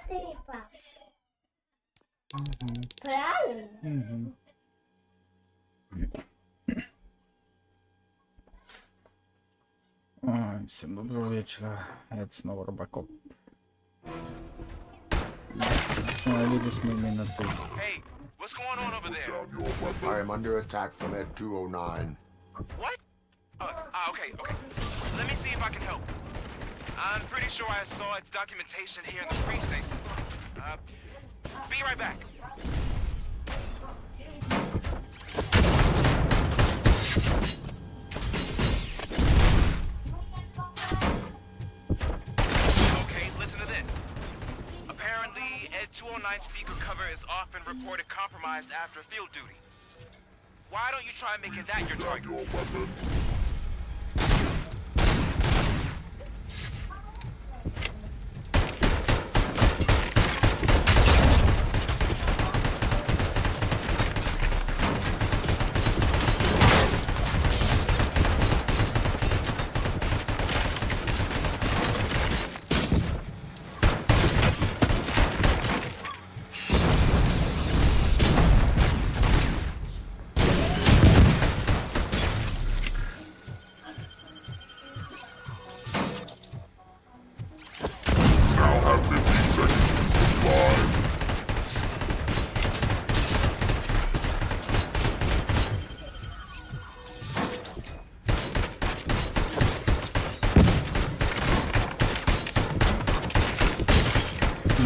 матери папы. Правильно? Всем доброго вечера. Это снова RoboCop. Остановились мы именно тут. Hey, what's going on over there? I am under attack from Ed 209. What? Okay. Let me see if I can help. I'm pretty sure I saw its documentation here in the precinct. Be right back. Okay, listen to this. Apparently, Ed 209 speaker cover is often reported compromised after field duty. Why don't you try making that your target?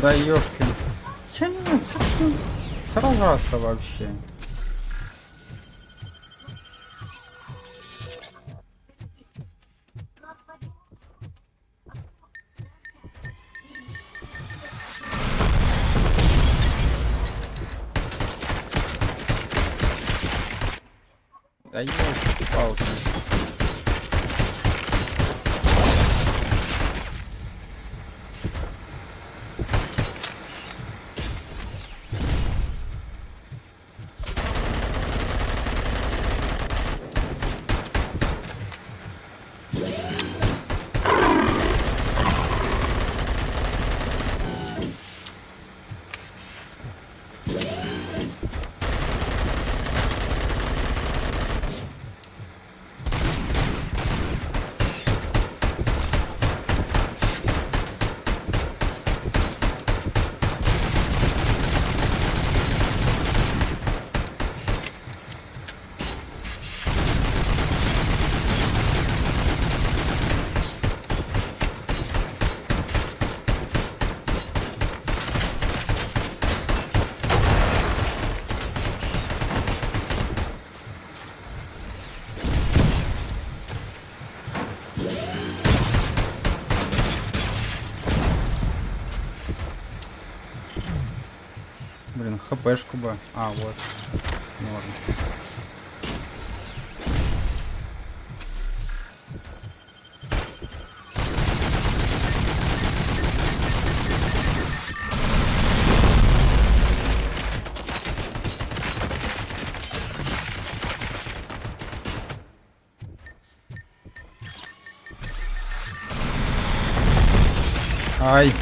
Да ёшкин. Я не знаю, как сражаться вообще. Да ёлки-палки. Блин, хпшку бы. А, вот. Можно. Ай.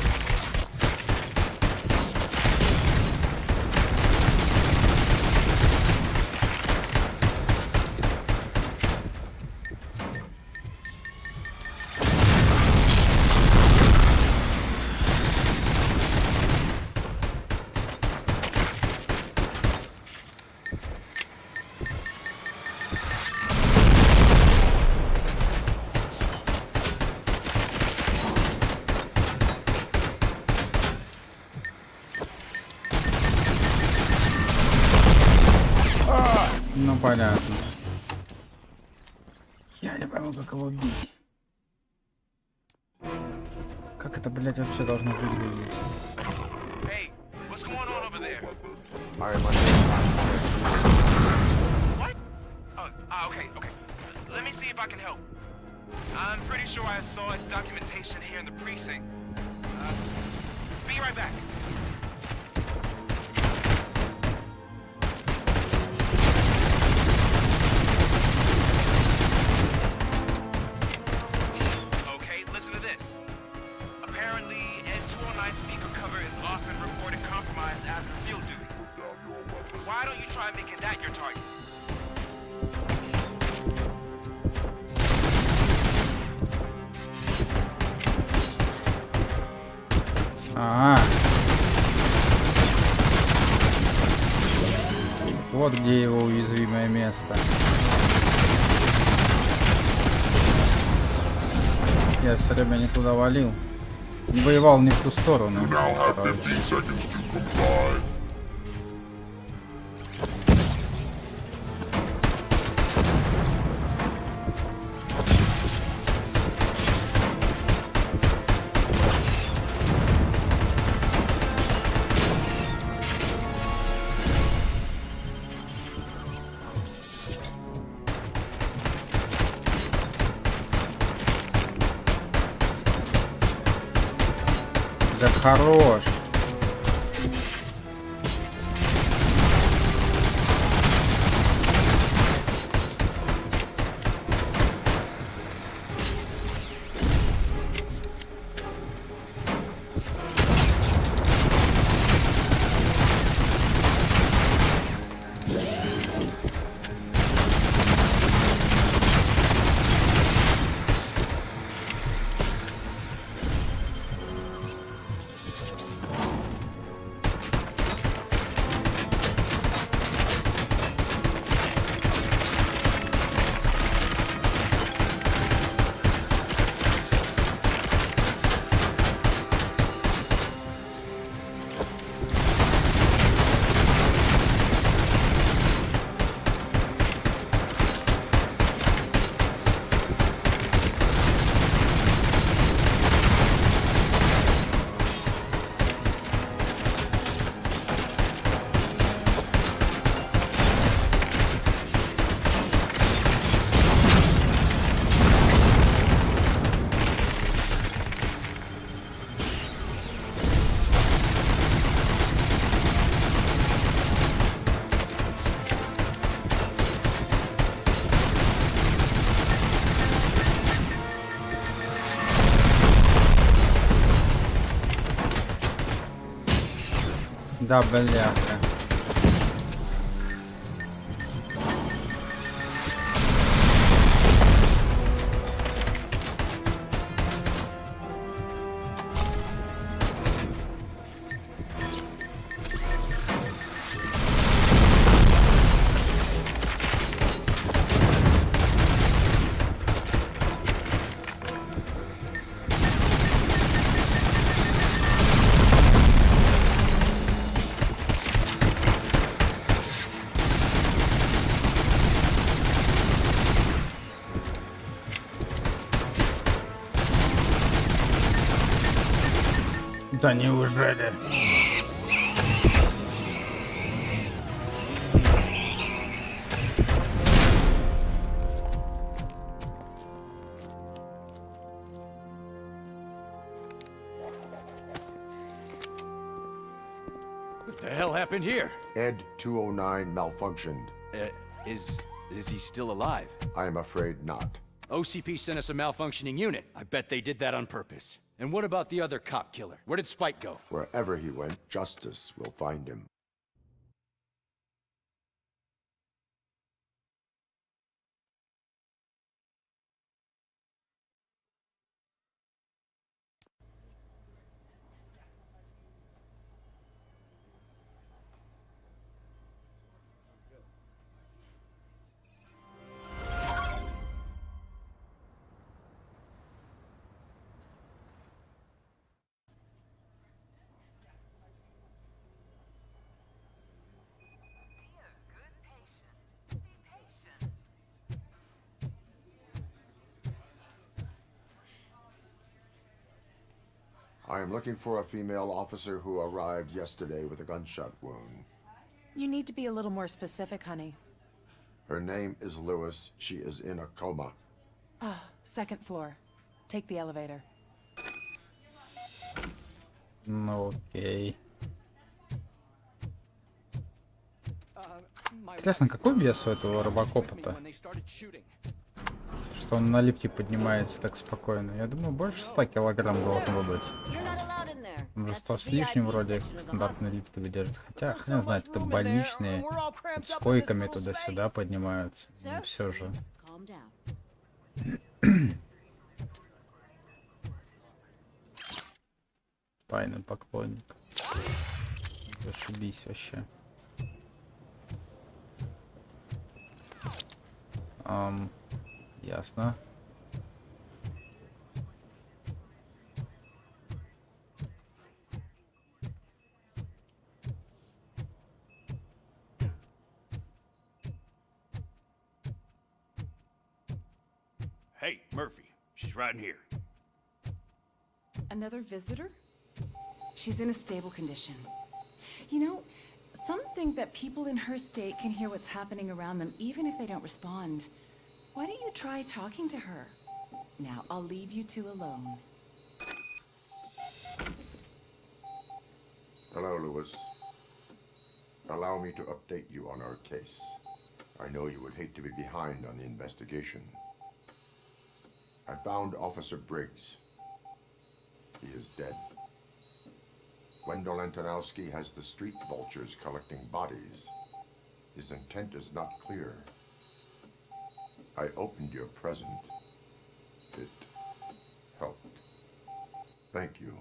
Ну понятно. Я не пойму, как его убить. Как это, блядь, вообще должно выглядеть? Hey, what's going on over there? I am under attack from Ed 209. What? Okay. Let me see if I can help. I'm pretty sure I saw its documentation here in the precinct. Be right back. Okay, listen to this. Apparently, Ed 209 speaker cover is often reported compromised after field duty. Why don't you try making that your target? Вот где его уязвимое место. Я все время не туда валил. Воевал не в ту сторону. Да хорош. Да, бляха. Да неужели? What the hell happened here? Ed 209 malfunctioned. Is he still alive? I am afraid not. OCP sent us a malfunctioning unit. I bet they did that on purpose. And what about the other cop killer? Where did Spike go? Wherever he went, justice will find him. I am looking for a female officer who arrived yesterday with a gunshot wound. You need to be a little more specific, honey. Her name is Lewis. She is in a coma. Ah, second floor. Take the elevator. Ну окей. Интересно, какой вес у этого робокопа-то? Что он на лифте поднимается так спокойно. Я думаю, больше 100 килограмм должно быть. there. Уже That's 100 the с лишним VIP вроде section of the стандартные hospital. лифты выдержит. Хотя, хрен знает, это больничные. С койками туда-сюда поднимаются. Sir, Ну, все же. please calm down. Тайный поклонник. Зашибись вообще. Ясно. Hey, Murphy. She's right in here. Another visitor? She's in a stable condition. You know, some think that people in her state can hear what's happening around them even if they don't respond. Why don't you try talking to her? Now, I'll leave you two alone. Hello, Lewis. Allow me to update you on our case. I know you would hate to be behind on the investigation. I found Officer Briggs. He is dead. Wendell Antonowski has the street vultures collecting bodies. His intent is not clear. I opened your present. It helped. Thank you.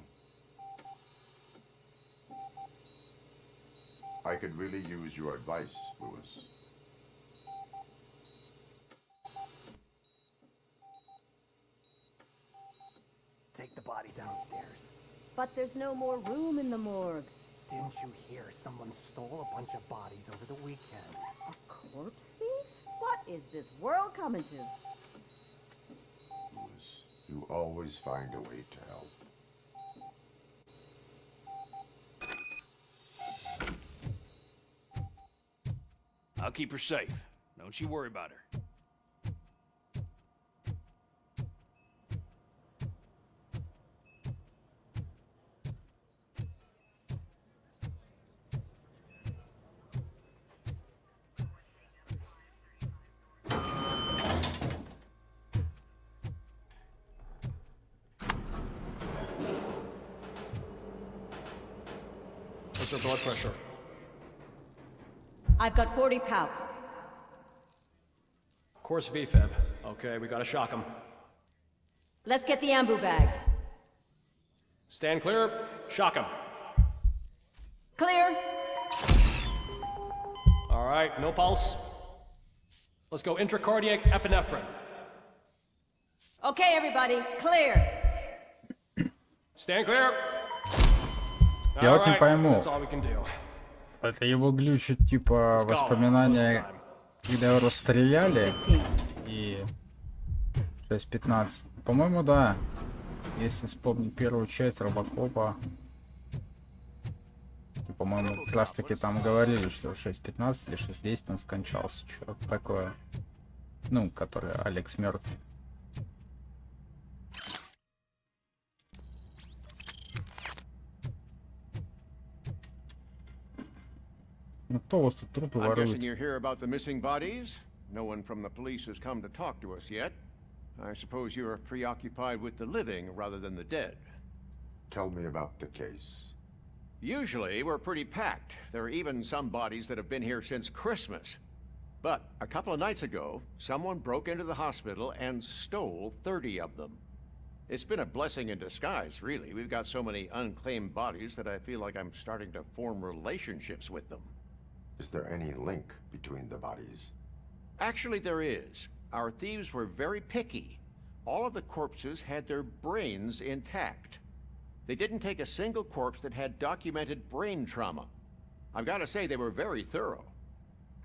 I could really use your advice, Lewis. Take the body downstairs. But there's no more room in the morgue. Didn't you hear someone stole a bunch of bodies over the weekend? A corpse thief? What is this world coming to? Lewis, you always find a way to help. I'll keep her safe. Don't you worry about her. What's her blood pressure? I've got 40 pow. Course VFib. Okay, we gotta shock him. Let's get the ambu bag. Stand clear. Shock him. Clear. All right, no pulse. Let's go intracardiac epinephrine. Okay, everybody, clear. Stand clear. Я вот не пойму. That's all we can do. Это его глючит, типа, Let's go. воспоминания, Time. когда его расстреляли, 15. и 6:15. По-моему, да. Если вспомнить первую часть Робокопа, то, по-моему, как раз таки там говорили, что 6:15 или 6:10 он скончался. Что-то такое. Ну, который Алекс Мёртв. Ну, кто у вас тут трупы I'm ворует? guessing you're here about the missing bodies? No one from the police has come to talk to us yet. I suppose you're preoccupied with the living rather than the dead. Tell me about the case. Usually, we're pretty packed. There are even some bodies that have been here since Christmas. But a couple of nights ago, someone broke into the hospital and stole 30 of them. It's been a blessing in disguise, really. We've got so many unclaimed bodies that I feel like I'm starting to form relationships with them. Is there any link between the bodies? Actually, there is. Our thieves were very picky. All of the corpses had their brains intact. They didn't take a single corpse that had documented brain trauma. I've got to say, they were very thorough.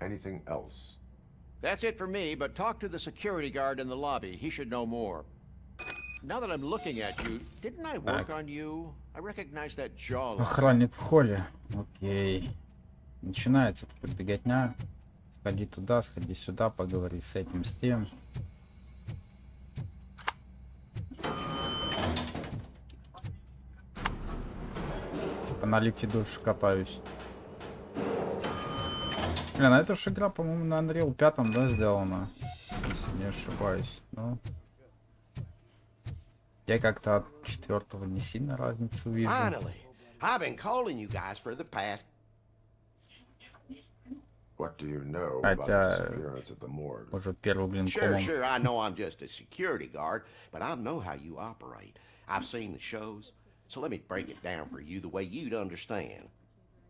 Anything else? That's it for me, but talk to the security guard in the lobby. He should know more. Now that I'm looking at you, didn't I work on you? I recognize that jawline. Охранник в холле. Окей. Начинается такая беготня. Сходи туда, сходи сюда, поговори с этим, с тем. На лифте дольше катаюсь. Блин, а эта же игра, по-моему, на Unreal 5, да, сделана? Если не ошибаюсь. Ну, я как-то от 4-го не сильно разницу вижу. Finally, I've been calling you guys for the past... What do you know about the disappearance at the morgue? Может, первый, блин, Sure, I know I'm just a security guard, but I know how you operate. I've seen the shows, so let me break it down for you the way you'd understand.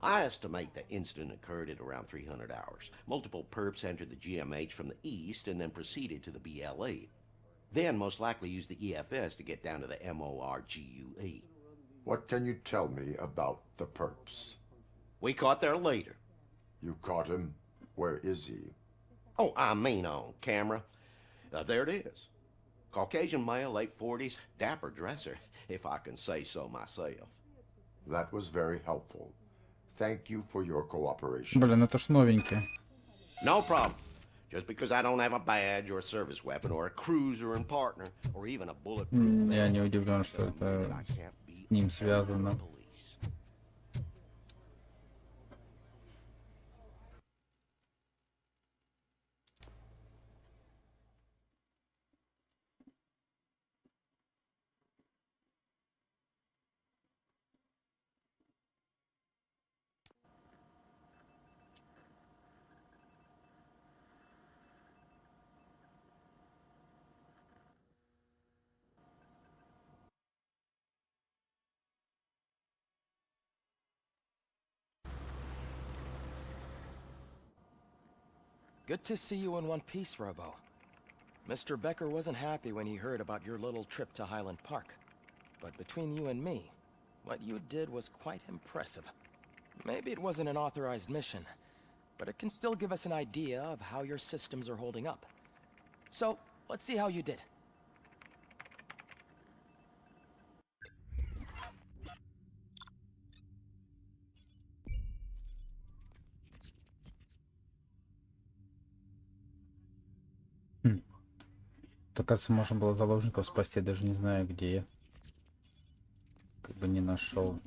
I estimate the incident occurred at around 300 hours. Multiple perps entered the GMH from the east and then proceeded to the BLE. Then most likely used the EFS to get down to the MORGUE. What can you tell me about the perps? We caught their leader. You caught him? Where is he? Oh, I mean on camera. There it is. Caucasian male, late 40s, dapper dresser, if I can say so myself. That was very helpful. Thank you for your cooperation. Блин, это ж новенький. No problem. Just because I don't have a badge or a service weapon or a cruiser and partner or even a bulletproof... Я не удивлен, что это с ним связано. Good to see you in one piece, Robo. Mr. Becker wasn't happy when he heard about your little trip to Highland Park. But between you and me, what you did was quite impressive. Maybe it wasn't an authorized mission, but it can still give us an idea of how your systems are holding up. So, let's see how you did. Так, кажется, можно было заложников спасти, даже не знаю, где я. Как бы не нашел.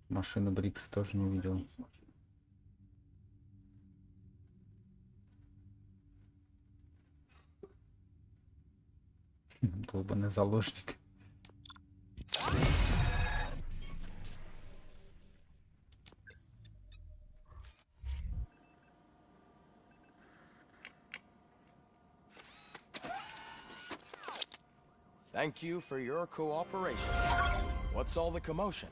Машину Брикса тоже не видел. Долбаный заложник. Thank you for your cooperation. What's all the commotion?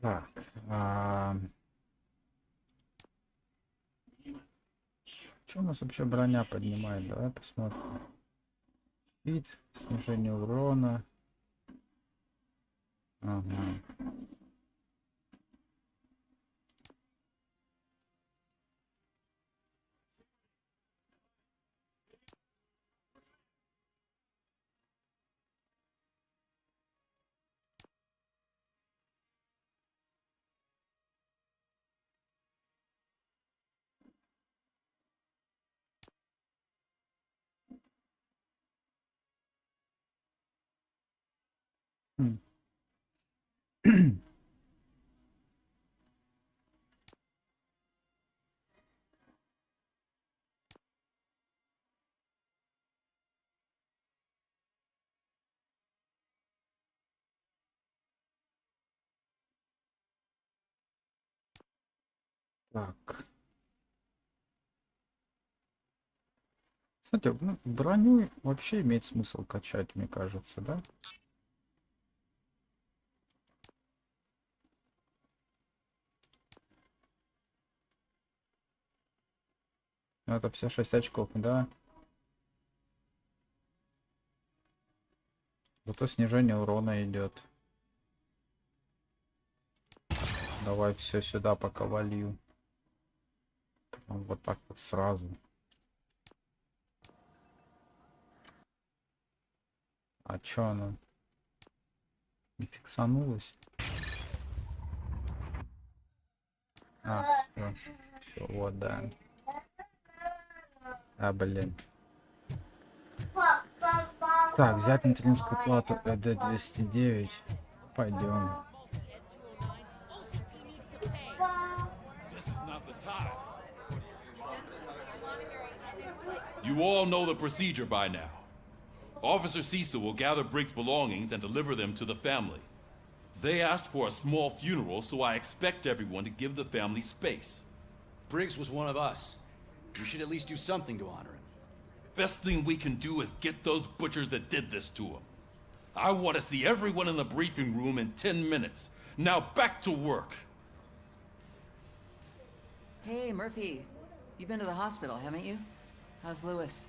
Так, что у нас вообще броня поднимает? Давай посмотрим. Вид, снижение урона. Ага. Так. Кстати, ну, броню вообще имеет смысл качать, мне кажется, да? Ну, это все 6 очков, да? Зато снижение урона идет. Давай все сюда пока волью. Вот так вот сразу. А чё она? Не фиксанулась? А, все, вот, да. А, блин. Так, взять материнскую плату ЭД-209. Пойдем. You all know the procedure by now. Officer Cecil will gather Briggs' belongings and deliver them to the family. They asked for a small funeral, so I expect everyone to give the family space. Briggs was one of us. We should at least do something to honor him. Best thing we can do is get those butchers that did this to him. I want to see everyone in the briefing room in 10 minutes. Now back to work. Hey, Murphy. You've been to the hospital, haven't you? How's Lewis?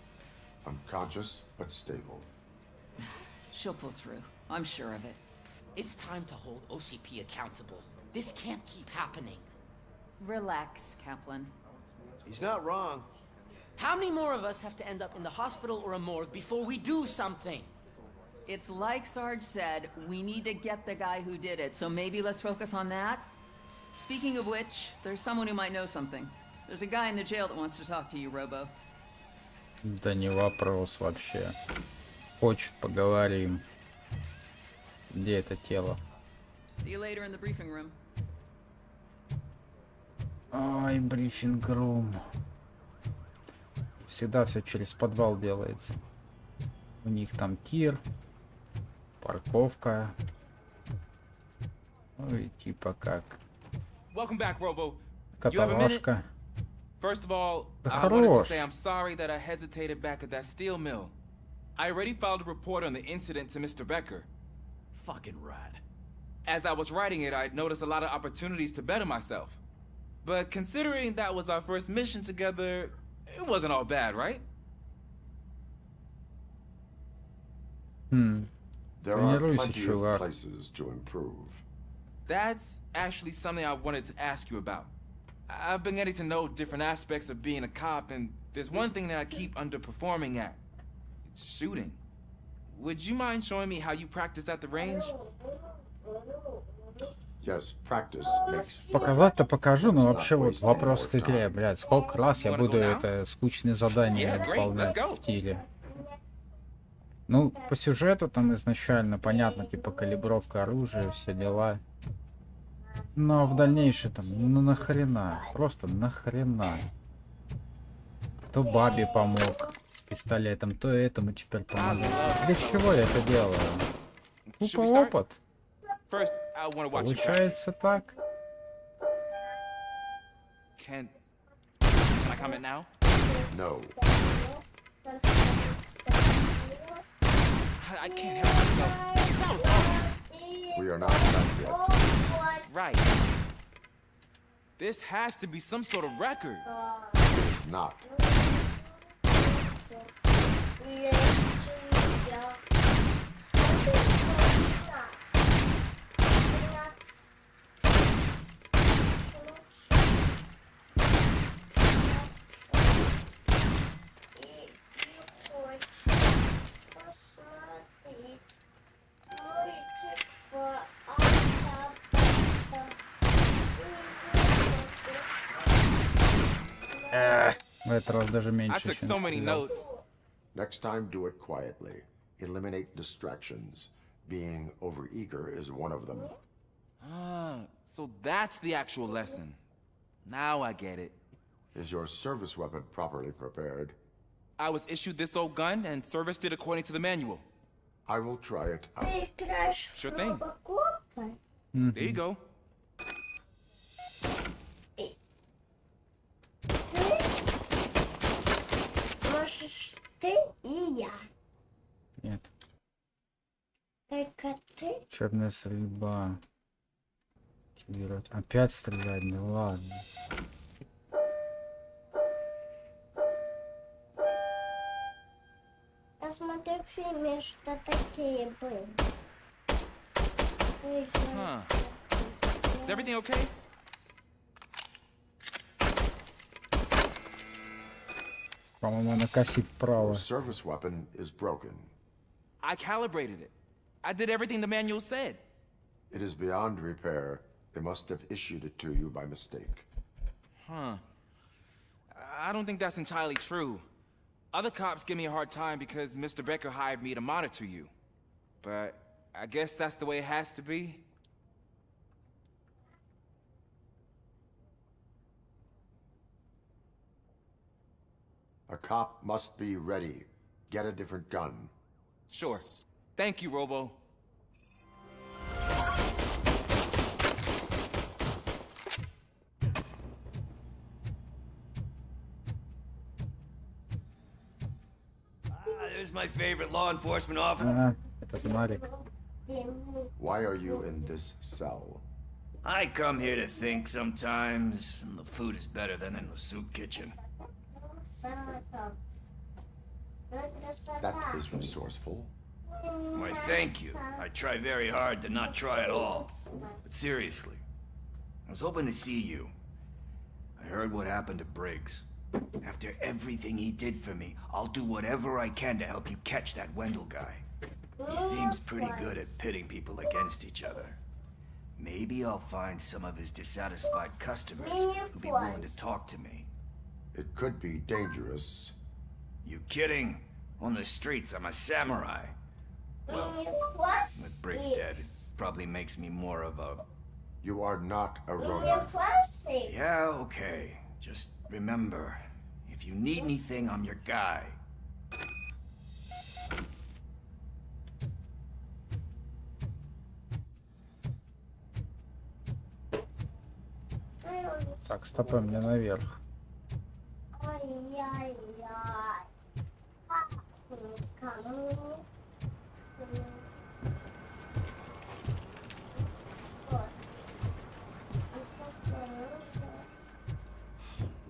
Unconscious, but stable. She'll pull through. I'm sure of it. It's time to hold OCP accountable. This can't keep happening. Relax, Kaplan. He's not wrong. How many more of us have to end up in the hospital or a morgue before we do something? It's like Sarge said, we need to get the guy who did it, so maybe let's focus on that? Speaking of which, there's someone who might know something. There's a guy in the jail that wants to talk to you, Robo. Да не вопрос вообще. Хочет, поговорим. Где это тело? See you later in the briefing room. Ай, брифинг-рум. Всегда все через подвал делается. У них там тир, парковка. Ну и типа как. Welcome back, Robo. Каталажка. First of all, Да I wanted to хорош. say I'm sorry that I hesitated back at that steel mill. I already filed a report on the incident to Mr. Becker. Fucking rat. As I was writing it, I noticed a lot of opportunities to better myself. But considering that was our first mission together, it wasn't all bad, right? There are Тренируйся, plenty of чувак. places to improve. That's actually something I wanted to ask you about. I've been getting to know different aspects of being a cop, and there's one thing that I keep underperforming at. It's shooting. Would you mind showing me how you practice at the range? Yes, practice makes... Показать-то покажу, но вообще вот вопрос к игре, блядь, сколько раз я буду это скучные задания выполнять в стиле. Ну, по сюжету там изначально понятно, типа калибровка оружия, все дела. Но в дальнейшем там, ну нахрена, просто нахрена. То бабе помог с пистолетом, то этому теперь помогу. Для чего я это делаю? Тупо опыт. Получается так. Can I comment now? No. I can't help myself. That was awesome. We are not done yet. Right. This has to be some sort of record. It is not. В этот раз даже меньше, чем сказал. Next time, do it quietly. Eliminate distractions. Being overeager is one of them. Ah, so that's the actual lesson. Now I get it. Is your service weapon properly prepared? I was issued this old gun and serviced it according to the manual. I will try it out. Sure thing. There you go. Можешь ты и я. Нет. Только ты. Учебная стрельба. Активировать. Опять стрелять, да ладно. Я смотрю в фильме, что такие были. Huh. Is everything okay? По-моему, она косит вправо. Your service weapon is broken. I calibrated it. I did everything the manual said. It is beyond repair. They must have issued it to you by mistake. Huh. I don't think that's entirely true. Other cops give me a hard time because Mr. Becker hired me to monitor you. But I guess that's the way it has to be. A cop must be ready. Get a different gun. Sure. Thank you, Robo. There's my favorite law enforcement officer. Why are you in this cell? I come here to think sometimes, and the food is better than in the soup kitchen. That is resourceful. Why, thank you. I try very hard to not try at all. But seriously, I was hoping to see you. I heard what happened to Briggs. After everything he did for me, I'll do whatever I can to help you catch that Wendell guy. He seems pretty good at pitting people against each other. Maybe I'll find some of his dissatisfied customers who'll be willing to talk to me. It could be dangerous. You kidding? On the streets, I'm a samurai. Well, with Briggs dead, it probably makes me more of a... You are not a Ronin. Yeah, okay. Just remember, if you need anything, I'm your guy. Так, стопы мне наверх.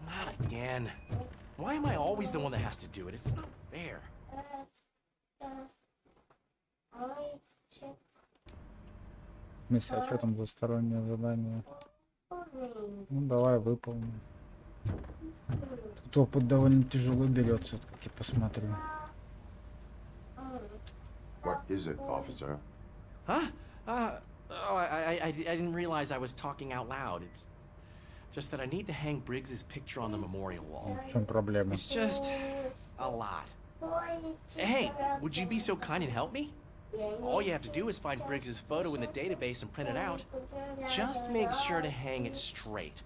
Not again. Why am I always the one that has to do it? It's not fair. В смысле, а что там двустороннее задание? Ну, давай выполним. Тут опыт довольно тяжело берется, как я посмотрю. What is it, officer? Huh? Oh, I didn't realize I was talking out loud. It's just that I need to hang Briggs's picture on the memorial wall. В чем проблема? It's just a lot. Hey, would you be so kind and help me? All you have to do is find Briggs's photo in the database and print it out. Just make sure to hang it straight.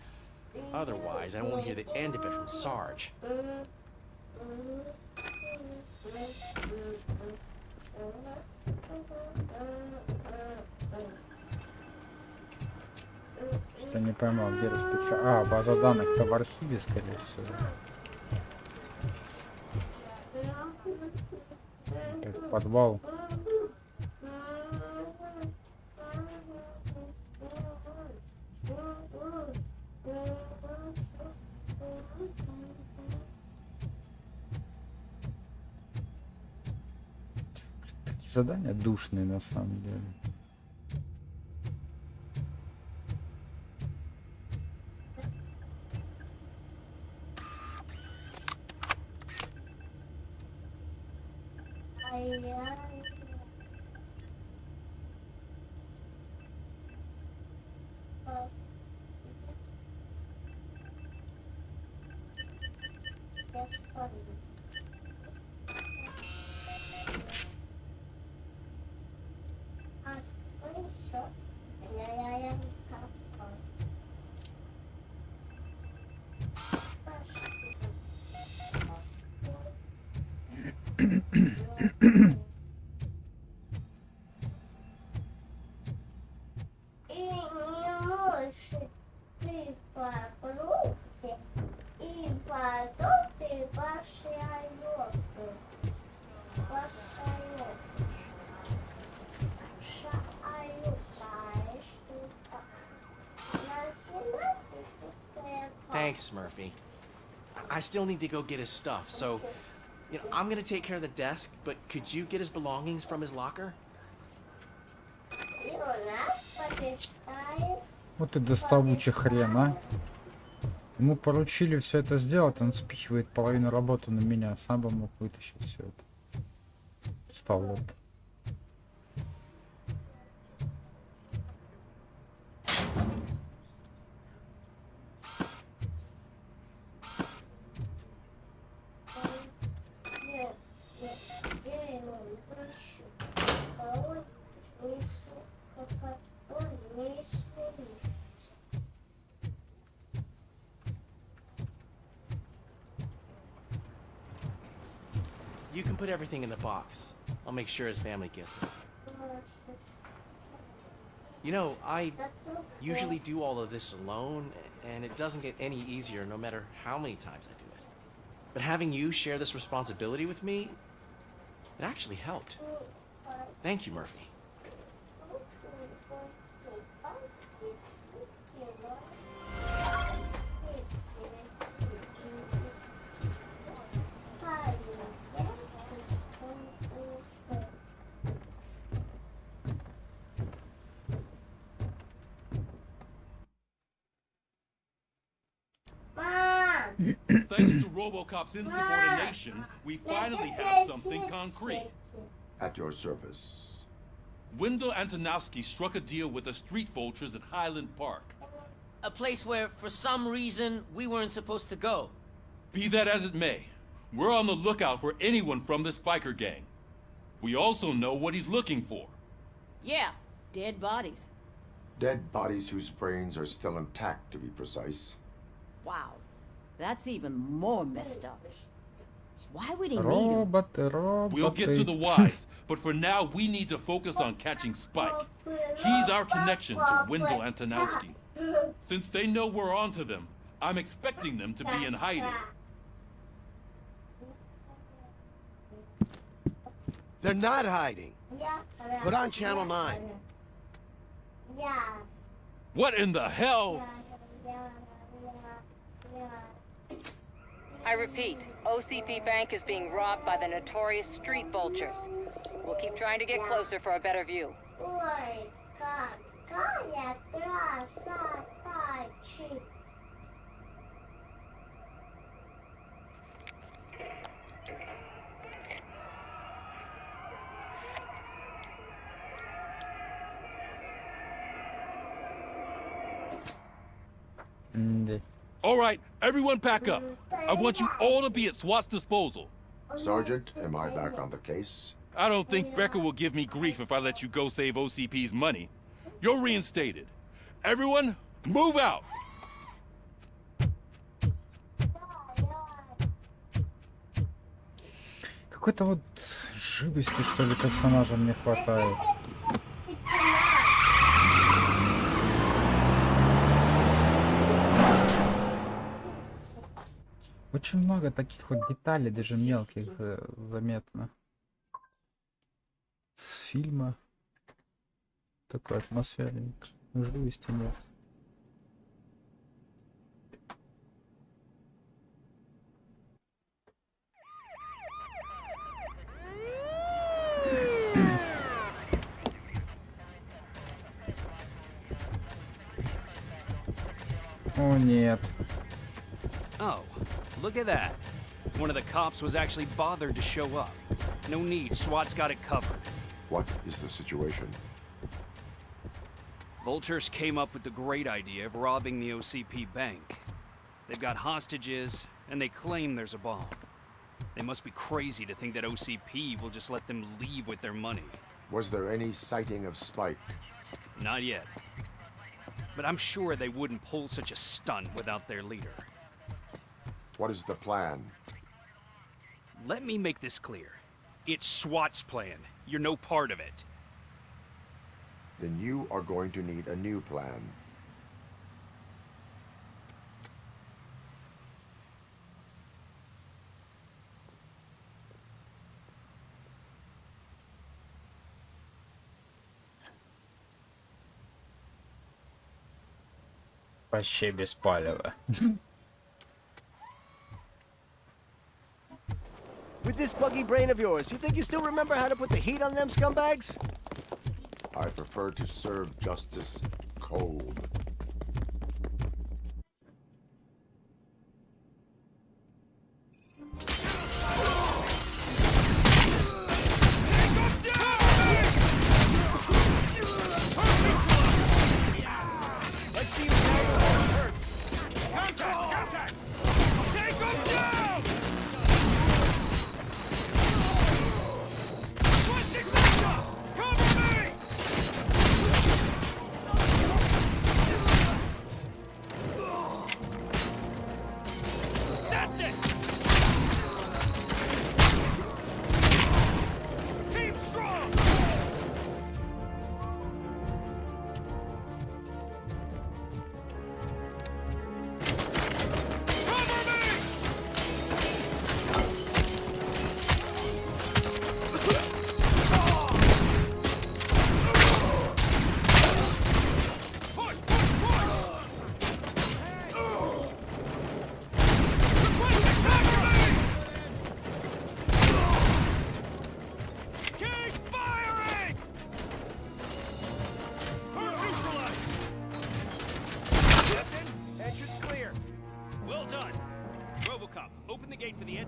Otherwise, I won't hear the end of it from Sarge. Что не поймал, где распечатать. А, база данных-то в архиве, скорее всего. Опять в подвал. Такие задания душные на самом деле. Thanks, Murphy. I still need to go get his stuff, so, you know, I'm gonna take care of the desk, but could you get his belongings from his locker? Вот и доставучий хрен, а. Ему поручили все это сделать, он спихивает половину работы на меня, сам бы мог вытащить все это. Стал. You can put everything in the box. I'll make sure his family gets it. You know, I usually do all of this alone, and it doesn't get any easier no matter how many times I do it. But having you share this responsibility with me, it actually helped. Thank you, Murphy. Thanks to RoboCop's insubordination, we finally have something concrete. At your service. Wendell Antonowski struck a deal with the street vultures at Highland Park. A place where, for some reason, we weren't supposed to go. Be that as it may, we're on the lookout for anyone from this biker gang. We also know what he's looking for. Yeah, dead bodies. Dead bodies whose brains are still intact, to be precise. Wow, that's even more messed up. Why would he need him? We'll get to the whys, but for now we need to focus on catching Spike. He's our connection to Wendell Antonowski. Since they know we're onto them, I'm expecting them to be in hiding. They're not hiding. Put on Channel 9. What in the hell? I repeat, OCP Bank is being robbed by the notorious street vultures. We'll keep trying to get closer for a better view. All right, everyone pack up. I want you all to be at SWAT's disposal. Sergeant, am I back on the case? I don't think Becker will give me grief if I let you go save OCP's money. You're reinstated. Everyone, move out! Какой-то вот живости, что ли, персонажам не хватает. Очень много таких вот деталей, даже мелких, заметно. С фильма такой атмосферник. Живости нет. О, нет. Oh, look at that. One of the cops was actually bothered to show up. No need, SWAT's got it covered. What is the situation? Vultures came up with the great idea of robbing the OCP bank. They've got hostages, and they claim there's a bomb. They must be crazy to think that OCP will just let them leave with their money. Was there any sighting of Spike? Not yet. But I'm sure they wouldn't pull such a stunt without their leader. What is the plan? Let me make this clear. It's SWAT's plan. You're no part of it. Then you are going to need a new plan. Вообще без палева. With this buggy brain of yours, you think you still remember how to put the heat on them scumbags? I prefer to serve justice cold. Let's see you guys how it hurts. Contact! Contact! Take him down! Twisting Ninja! Cover me!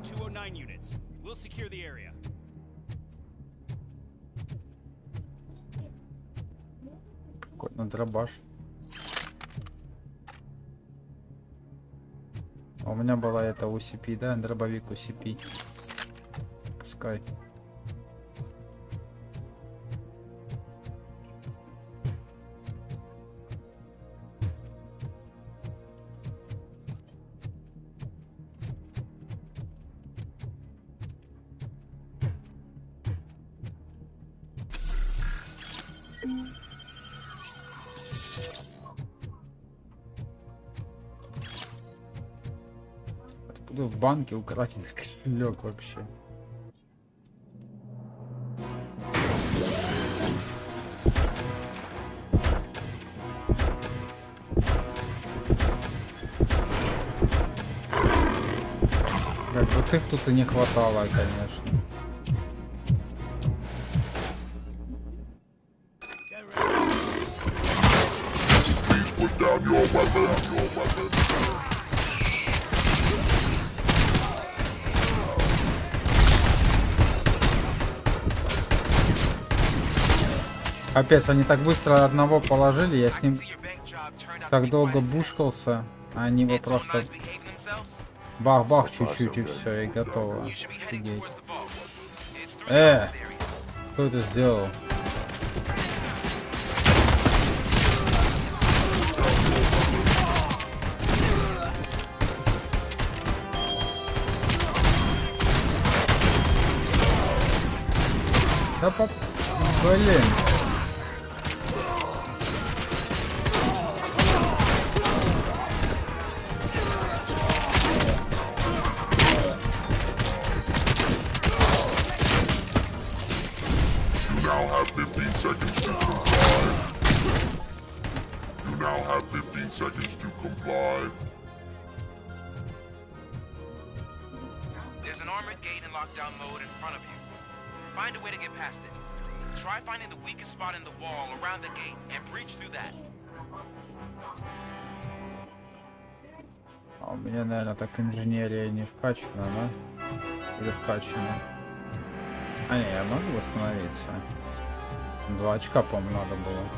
209 units. We'll secure the area. Какой-то дробаш. А у меня была это UCP, да? Дробовик UCP. Пускай. Откуда в банке украден кошелек вообще? Блядь, вот их тут и не хватало, конечно. Put down your weapon. Капец, они так быстро одного положили, я с ним так долго бушкался, а они его просто бах-бах чуть-чуть и все, и готово. Офигеть. Кто это сделал? Да блин. You now have 15 seconds to comply. You now have 15 seconds to comply. There's an armored gate in lockdown mode in front of you. Find a way to get past it. Try finding the weakest spot in the wall around the gate and breach through that. А у меня, наверное, так инженерия не вкачана, да? Или вкачана? А не, я могу восстановиться. 2 очка, по-моему, надо было.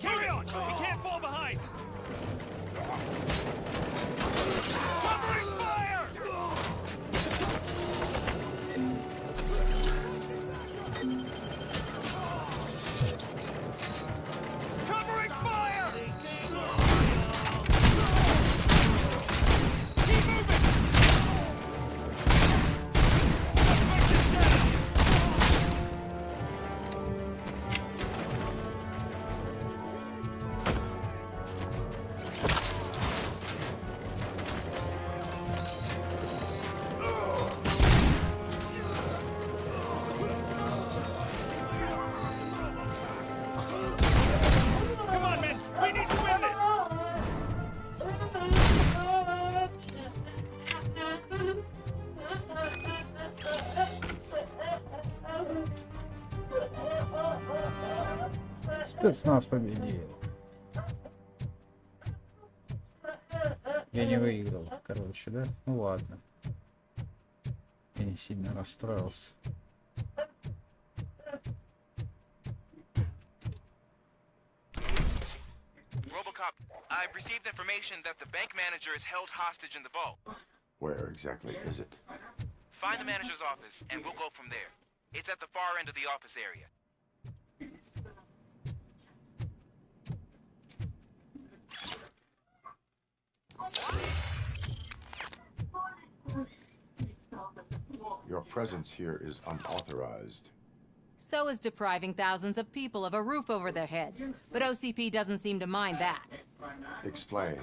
Carry on! We can't fall behind! Covering fire! Covering fire! Keep moving! Suspect is down! Come on, men! We need to win this! Спецназ победил. Я не выиграл, короче, да? Ну ладно. Я не сильно расстроился. RoboCop, I've received information that the bank manager is held hostage in the vault. Where exactly is it? Find the manager's office, and we'll go from there. It's at the far end of the office area. Your presence here is unauthorized. So is depriving thousands of people of a roof over their heads. But OCP doesn't seem to mind that. Explain.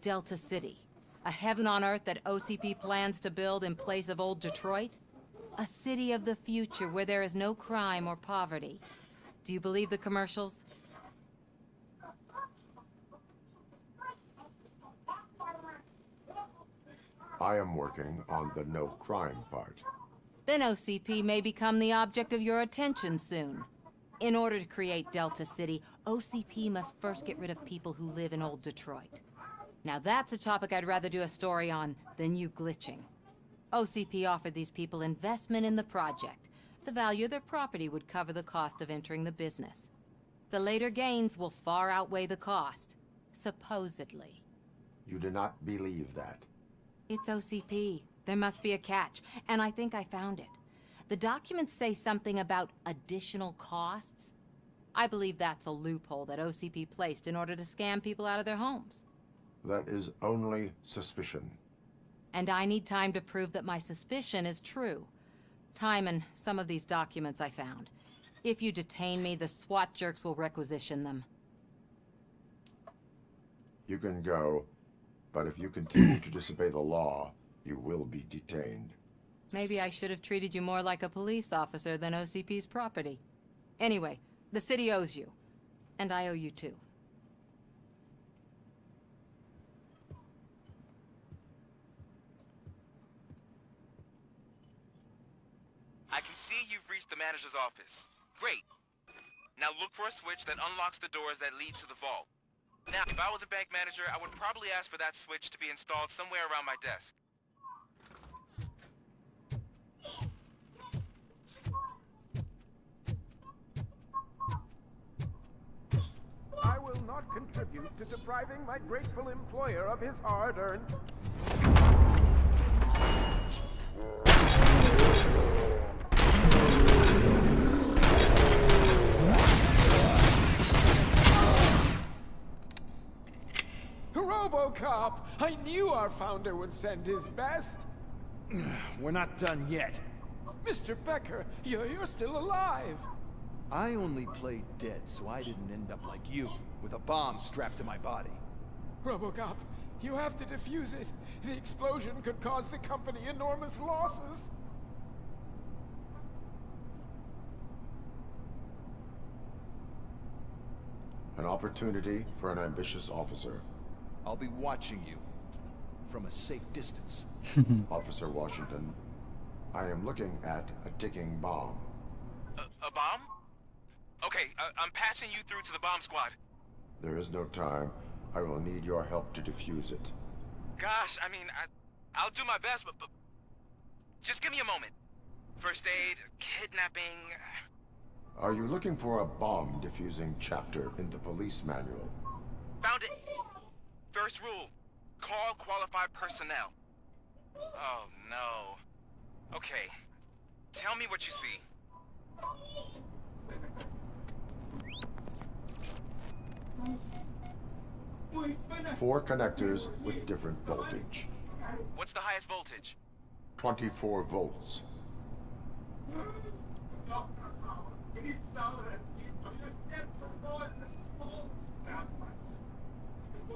Delta City. A heaven on earth that OCP plans to build in place of old Detroit? A city of the future where there is no crime or poverty. Do you believe the commercials? I am working on the no crime part. Then OCP may become the object of your attention soon. In order to create Delta City, OCP must first get rid of people who live in old Detroit. Now that's a topic I'd rather do a story on than you glitching. OCP offered these people investment in the project. The value of their property would cover the cost of entering the business. The later gains will far outweigh the cost, supposedly. You do not believe that? It's OCP. There must be a catch, and I think I found it. The documents say something about additional costs. I believe that's a loophole that OCP placed in order to scam people out of their homes. That is only suspicion. And I need time to prove that my suspicion is true. Time and some of these documents I found. If you detain me, the SWAT jerks will requisition them. You can go, but if you continue to disobey the law, you will be detained. Maybe I should have treated you more like a police officer than OCP's property. Anyway, the city owes you. And I owe you too. I can see you've reached the manager's office. Great. Now look for a switch that unlocks the doors that lead to the vault. Now, if I was a bank manager, I would probably ask for that switch to be installed somewhere around my desk. I will not contribute to depriving my grateful employer of his hard-earned... RoboCop! I knew our founder would send his best! We're not done yet. Mr. Becker, you're still alive! I only played dead so I didn't end up like you, with a bomb strapped to my body. RoboCop, you have to defuse it. The explosion could cause the company enormous losses. An opportunity for an ambitious officer. I'll be watching you from a safe distance. Officer Washington, I am looking at a ticking bomb. A bomb? Okay, I'm passing you through to the bomb squad. There is no time. I will need your help to defuse it. Gosh, I mean, I'll do my best, but just give me a moment. First aid, kidnapping... Are you looking for a bomb defusing chapter in the police manual? Found it. First rule, call qualified personnel. Oh, no. Okay, tell me what you see. 4 connectors with different voltage. What's the highest voltage? 24 volts.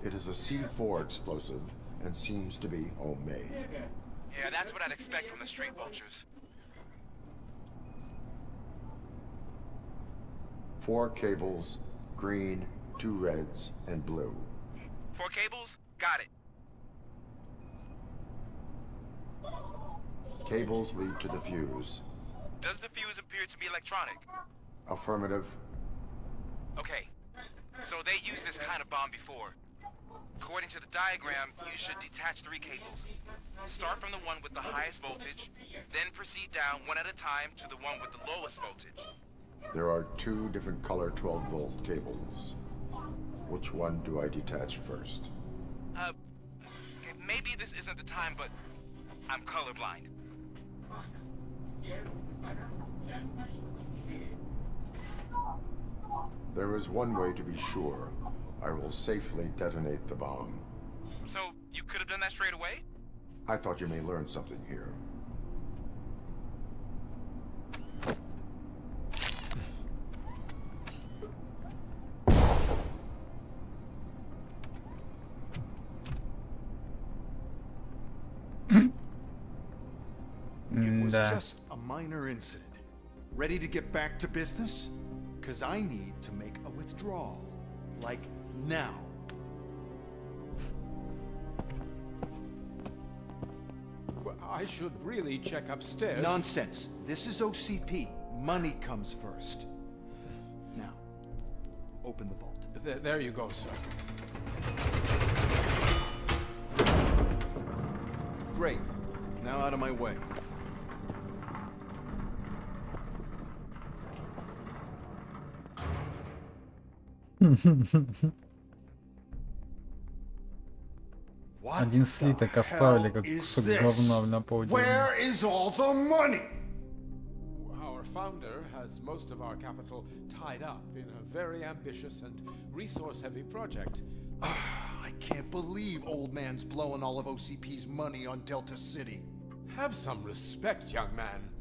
It is a C4 explosive and seems to be homemade. Yeah, that's what I'd expect from the street vultures. 4 cables, green, 2 reds, and blue. 4 cables? Got it. Cables lead to the fuse. Does the fuse appear to be electronic? Affirmative. Okay, so they used this kind of bomb before. According to the diagram, you should detach 3 cables. Start from the one with the highest voltage, then proceed down one at a time to the one with the lowest voltage. There are 2 different color 12-volt cables. Which one do I detach first? Okay, maybe this isn't the time, but I'm colorblind. There is one way to be sure. I will safely detonate the bomb. So, you could have done that straight away? I thought you may learn something here. It was just a minor incident. Ready to get back to business? Because I need to make a withdrawal. Like, now. Well, I should really check upstairs. Nonsense. This is OCP. Money comes first. Now, open the vault. There you go, sir. Great. Now out of my way. Один слиток оставили, как кусок говна на подиуме. Where is all the money? Our founder has most of our capital tied up in a very ambitious and resource-heavy project. I can't believe old man's blowing all of OCP's money on Delta City. Have some respect, young man.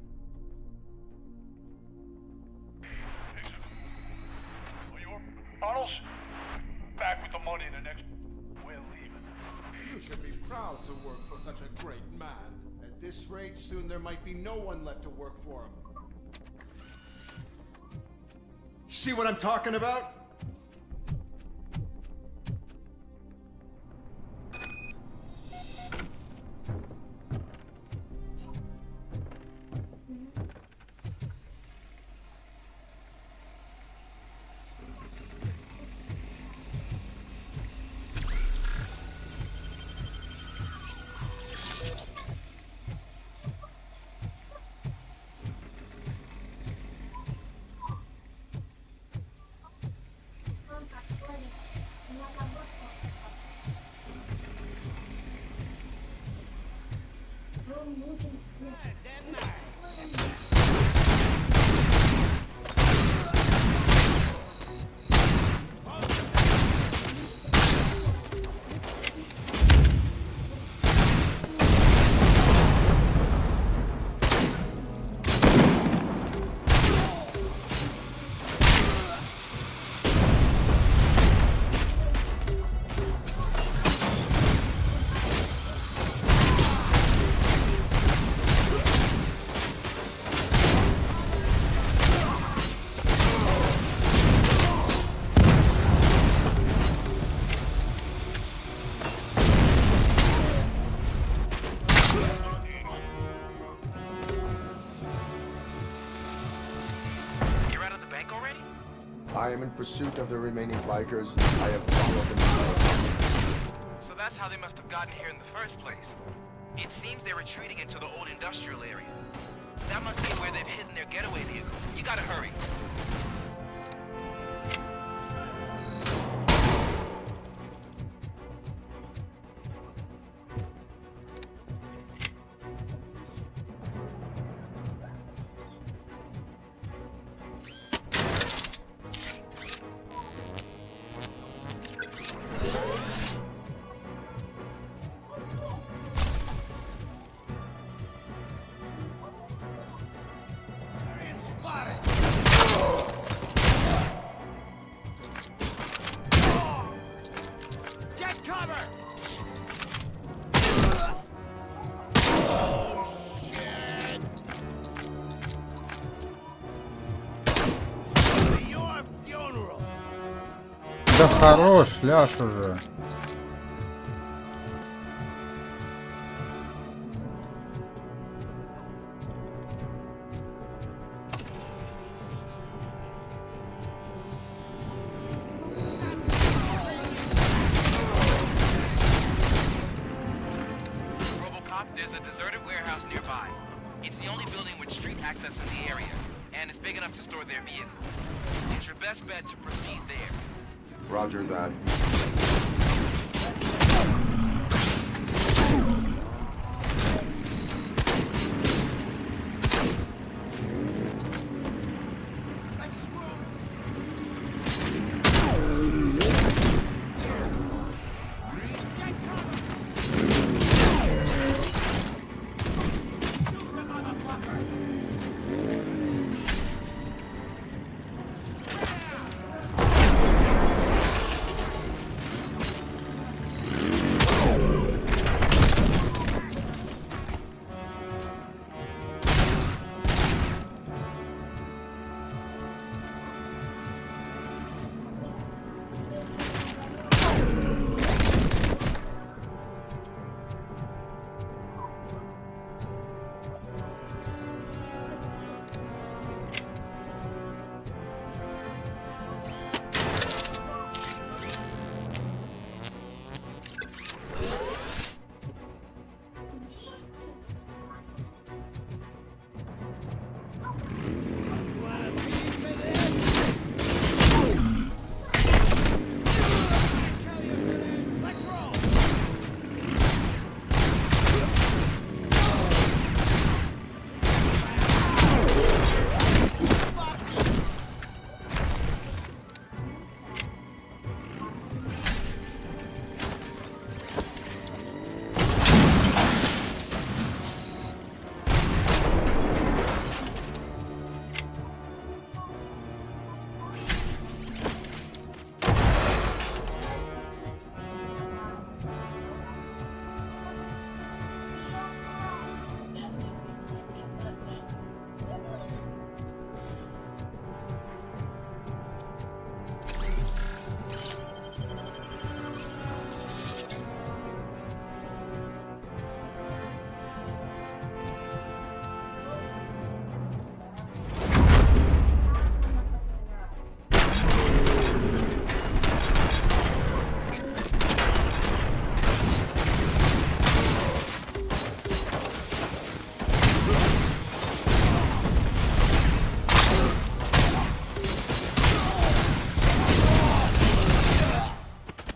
Bottles? Back with the money in the next... We're leaving. You should be proud to work for such a great man. At this rate, soon there might be no one left to work for him. See what I'm talking about? I am in pursuit of the remaining bikers. I have followed them. So that's how they must have gotten here in the first place. It seems they're retreating into the old industrial area. That must be where they've hidden their getaway vehicle. You gotta hurry. Да хорош, ляж уже. RoboCop, there's a deserted warehouse nearby. It's the only building with street access in the area, and it's big enough to store their vehicle. It's your best bet to proceed there. Roger that.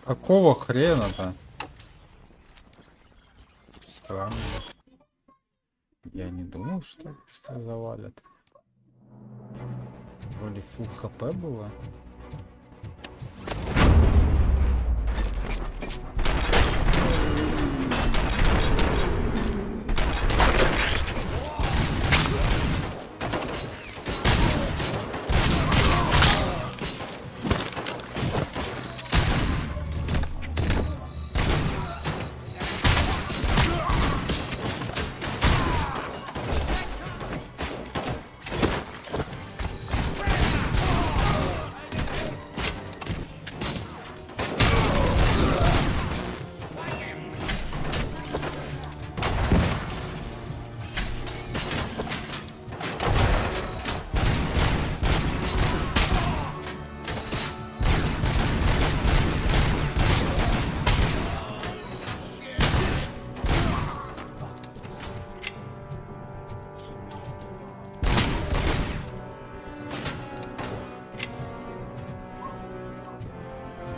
Какого хрена-то? Странно. Я не думал, что быстро завалят. Вроде фулл хп было.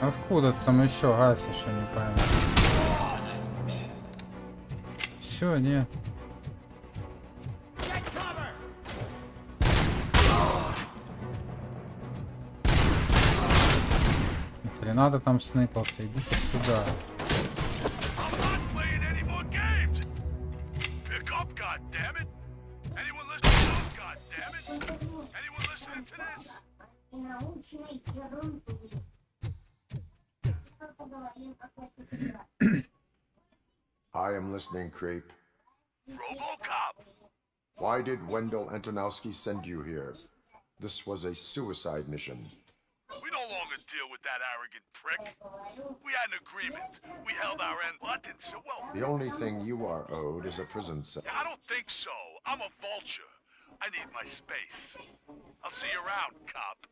Откуда ты там еще гасишь, я не пойму. Все, нет. Хрена ты там сныкался, иди сюда. I am listening, Creep. RoboCop! Why did Wendell Antonowski send you here? This was a suicide mission. We no longer deal with that arrogant prick. We had an agreement. We held our end. Well, that didn't sit well. The only thing you are owed is a prison cell. I don't think so. I'm a vulture. I need my space. I'll see you around, cop.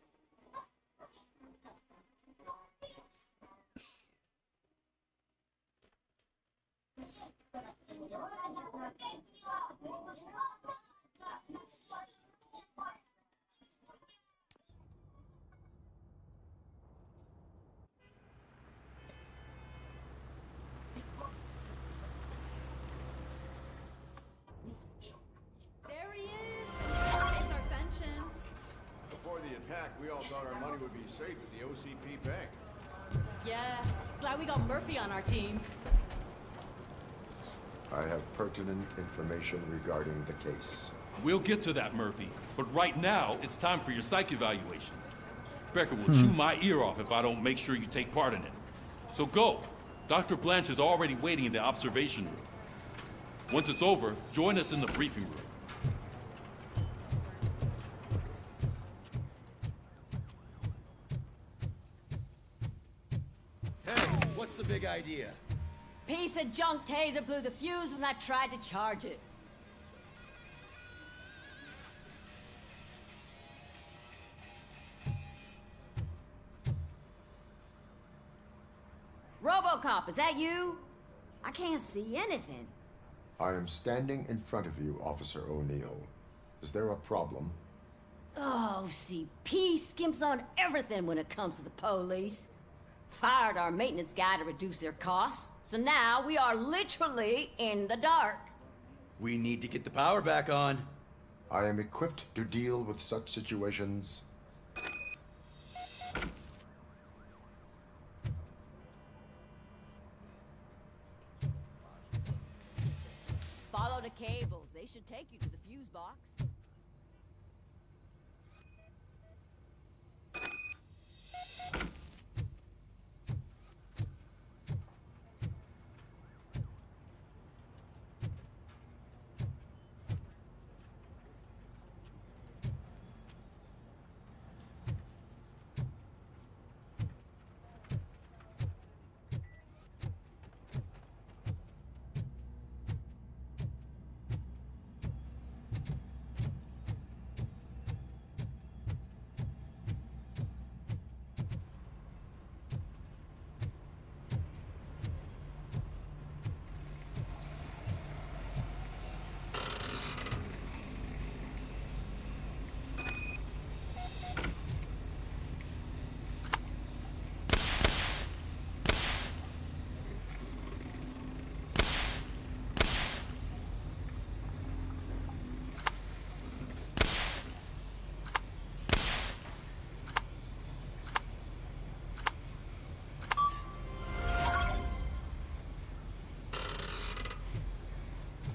There he is! There's our pensions. Before the attack, we all thought our money would be safe at the OCP bank. Yeah, glad we got Murphy on our team. I have pertinent information regarding the case. We'll get to that, Murphy. But right now, it's time for your psych evaluation. Becker will chew my ear off if I don't make sure you take part in it. So go. Dr. Blanche is already waiting in the observation room. Once it's over, join us in the briefing room. Hey, what's the big idea? Piece of junk taser blew the fuse when I tried to charge it. RoboCop, is that you? I can't see anything. I am standing in front of you, Officer O'Neill. Is there a problem? Oh, OCP skimps on everything when it comes to the police. Fired our maintenance guy to reduce their costs, so now we are literally in the dark. We need to get the power back on. I am equipped to deal with such situations. Follow the cables. They should take you to the fuse box.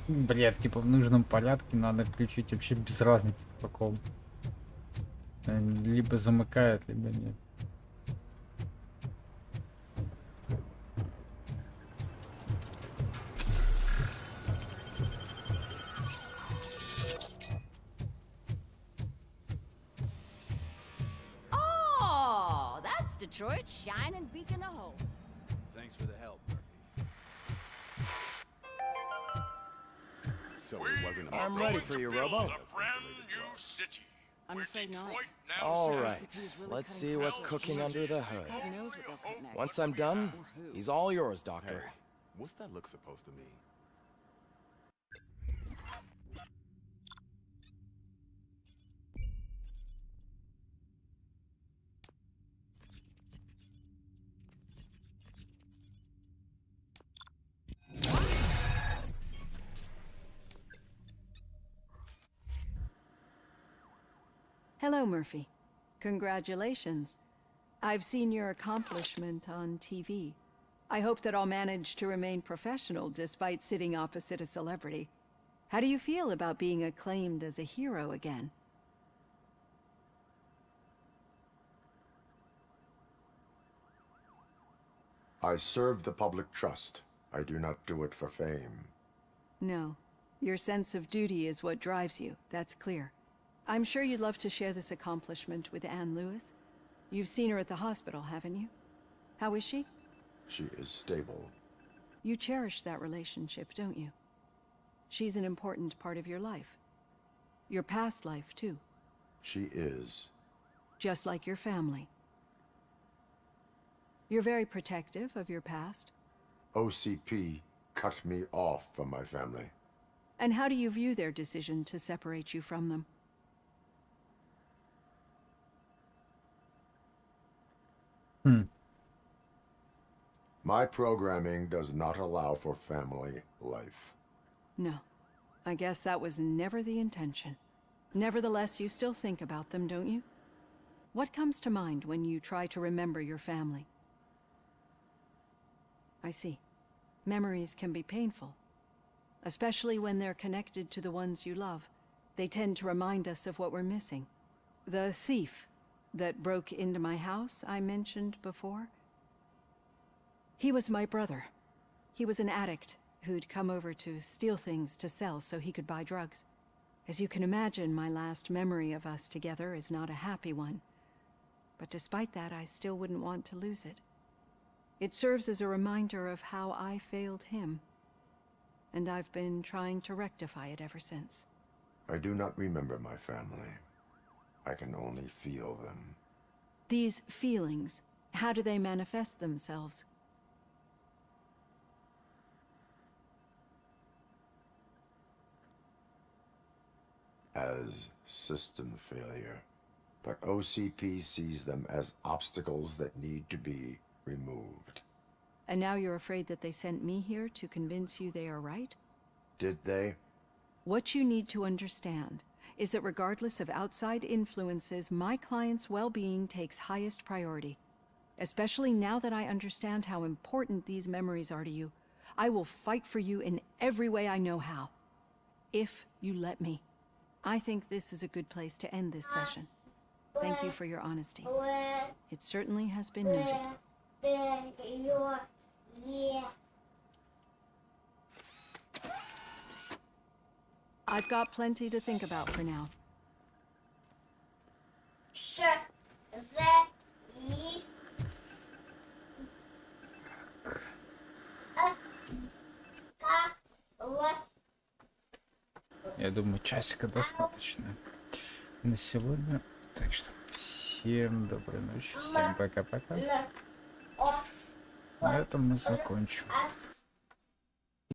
Бред, типа в нужном порядке надо включить вообще без разницы в каком. Либо замыкает, либо нет. Oh, that's Detroit's shining beacon of hope. Thanks for the help. So it wasn't I'm ready for you, Robo. I'm afraid not. All right, let's see what's cooking under the hood. God knows what they'll cook next. Once I'm done, he's all yours, Doctor. Hey, what's that look supposed to mean? Hello, Murphy. Congratulations. I've seen your accomplishment on TV. I hope that I'll manage to remain professional despite sitting opposite a celebrity. How do you feel about being acclaimed as a hero again? I serve the public trust. I do not do it for fame. No. Your sense of duty is what drives you, that's clear. I'm sure you'd love to share this accomplishment with Anne Lewis. You've seen her at the hospital, haven't you? How is she? She is stable. You cherish that relationship, don't you? She's an important part of your life. Your past life, too. She is. Just like your family. You're very protective of your past. OCP cut me off from my family. And how do you view their decision to separate you from them? My programming does not allow for family life. No. I guess that was never the intention. Nevertheless, you still think about them, don't you? What comes to mind when you try to remember your family? I see. Memories can be painful. Especially when they're connected to the ones you love. They tend to remind us of what we're missing. The thief that broke into my house I mentioned before? He was my brother. He was an addict who'd come over to steal things to sell so he could buy drugs. As you can imagine, my last memory of us together is not a happy one. But despite that, I still wouldn't want to lose it. It serves as a reminder of how I failed him. And I've been trying to rectify it ever since. I do not remember my family. I can only feel them. These feelings, how do they manifest themselves? As system failure. But OCP sees them as obstacles that need to be removed. And now you're afraid that they sent me here to convince you they are right? Did they? What you need to understand is that regardless of outside influences, my client's well-being takes highest priority. Especially now that I understand how important these memories are to you. I will fight for you in every way I know how. If you let me. I think this is a good place to end this session. Thank you for your honesty. It certainly has been noted. I've got plenty to think about for now. Я думаю, часика достаточно на сегодня. Так что всем доброй ночи, всем пока-пока. На этом мы закончим.